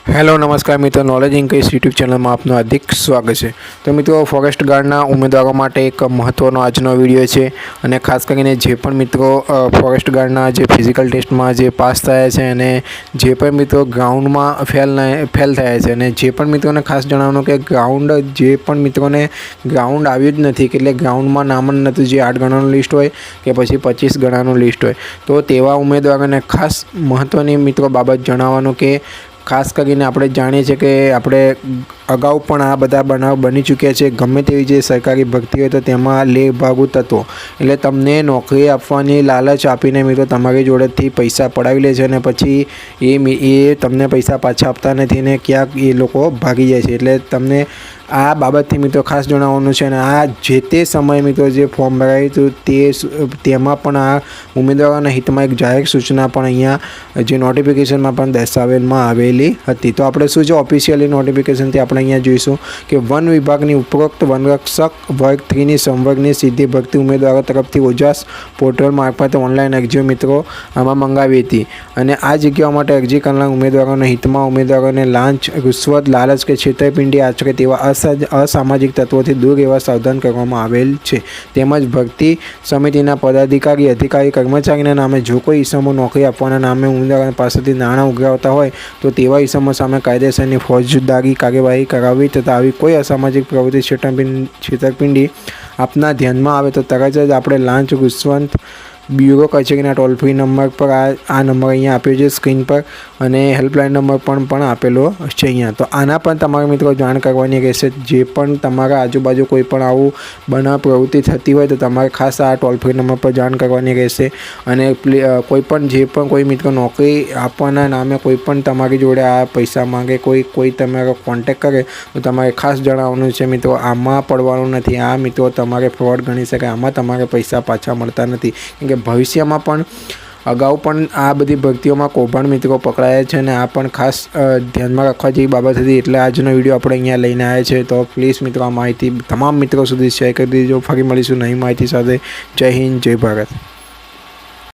Hello નમસ્કાર મિત્રો, knowledge increase YouTube ચેનલમાં આપનું હાર્દિક સ્વાગત છે। તો મિત્રો, ફોરેસ્ટ ગાર્ડના ઉમેદવારો માટે એક મહત્ત્વનો આજનો વિડીયો છે અને ખાસ કરીને જે પણ મિત્રો ફોરેસ્ટ ગાર્ડના જે ફિઝિકલ ટેસ્ટમાં જે પાસ થયા છે અને જે પણ મિત્રો ગ્રાઉન્ડમાં ફેલ થયા છે અને જે પણ મિત્રોને ખાસ જણાવવાનું કે જે પણ મિત્રોને ગ્રાઉન્ડ આવ્યું જ નથી, એટલે ગ્રાઉન્ડમાં નામ જ નહોતું, જે 8 ગણાનું લિસ્ટ હોય કે પછી 25 ગણાનું લિસ્ટ હોય, તો તેવા ઉમેદવારોને ખાસ મહત્ત્વની મિત્રો બાબત જણાવવાનું કે ખાસ કરીને આપણે જાણીએ છીએ કે આપણે અગાઉ પણ આ બધા બનાવ બની ચૂક્યા છે। ગમે તેવી જે સરકારી ભરતી હોય તો તેમાં લેભાગુ તત્વો એટલે તમને નોકરી આપવાની લાલચ આપીને મિત્રો તમારી જોડેથી પૈસા પડાવી લે છે અને પછી એ તમને પૈસા પાછા આપતા નથી અને ક્યાંક એ લોકો ભાગી જાય છે। એટલે તમને આ બાબતથી મિત્રો ખાસ જણાવવાનું છે અને આ જે તે સમયે મિત્રો જે ફોર્મ ભરાયું હતું તેમાં પણ આ ઉમેદવારોના હિતમાં એક જાહેર સૂચના પણ અહીંયા જે નોટિફિકેશનમાં પણ દર્શાવવામાં આવેલી હતી। તો આપણે શું છે ઓફિશિયલી નોટિફિકેશનથી આપણે અહીંયા જોઈશું કે વન વિભાગની ઉપરોક્ત વનરક્ષક વર્ગ 3ની સંવર્ગની સીધી ભરતી ઉમેદવારો તરફથી ઓજાસ પોર્ટલ મારફતે ઓનલાઈન અરજીઓ મિત્રો આમાં મંગાવી હતી અને આ જગ્યાઓ માટે અરજી કરનાર ઉમેદવારોના હિતમાં ઉમેદવારોને લાંચ, રૂશ્વત, લાલચ કે છેતરપિંડી આચરે તેવા અસામાજિક તત્વોથી દૂર રહેવા સાવધાન કરવામાં આવેલ છે। તેમજ ભરતી સમિતિના પદાધિકારી, અધિકારી, કર્મચારીના નામે જો કોઈ ઈસમો નોકરી આપવાના નામે ઉમેદવારો પાસેથી નાણાં ઉઘરાવતા હોય તો તેવા ઈસમો સામે કાયદેસરની ફોજદારી કાર્યવાહી કરાવવી તથા આવી કોઈ અસામાજિક પ્રવૃત્તિ, છેતરપિંડી આપના ધ્યાનમાં આવે તો તરત જ આપણે લાંચ, રૂશ્વત બ્યુરો કચેરીના ટોલ ફ્રી નંબર પર આ નંબર અહીંયા આપ્યો છે સ્ક્રીન પર અને હેલ્પલાઇન નંબર પણ આપેલો છે અહીંયા। તો આના પણ તમારા મિત્રો જાણ કરવાની રહેશે। જે પણ તમારા આજુબાજુ કોઈ પણ આવું બનાવ પ્રવૃત્તિ થતી હોય તો તમારે ખાસ આ ટોલ ફ્રી નંબર પર જાણ કરવાની રહેશે અને કોઈ મિત્રો નોકરી આપવાના નામે કોઈ પણ તમારી જોડે આ પૈસા માંગે, કોઈ તમારો કોન્ટેક્ટ કરે તો તમારે ખાસ જણાવવાનું છે મિત્રો, આમાં પડવાનું નથી। આ મિત્રો તમારે ફ્રોડ ગણી શકાય, આમાં તમારે પૈસા પાછા મળતા નથી કે ભવિષ્યમાં પણ અગાઉ પણ આ બધી ભરતીઓમાં કૌભાંડ મિત્રો પકડાયા છે અને આ પણ ખાસ ધ્યાનમાં રાખવા જેવી બાબત હતી। એટલે આજનો વિડીયો આપણે અહીંયા લઈને આવ્યા છે। તો પ્લીઝ મિત્રો આ માહિતી તમામ મિત્રો સુધી શેર કરી દેજો। ફરી મળીશું નવી માહિતી સાથે। જય હિન્દ, જય ભારત।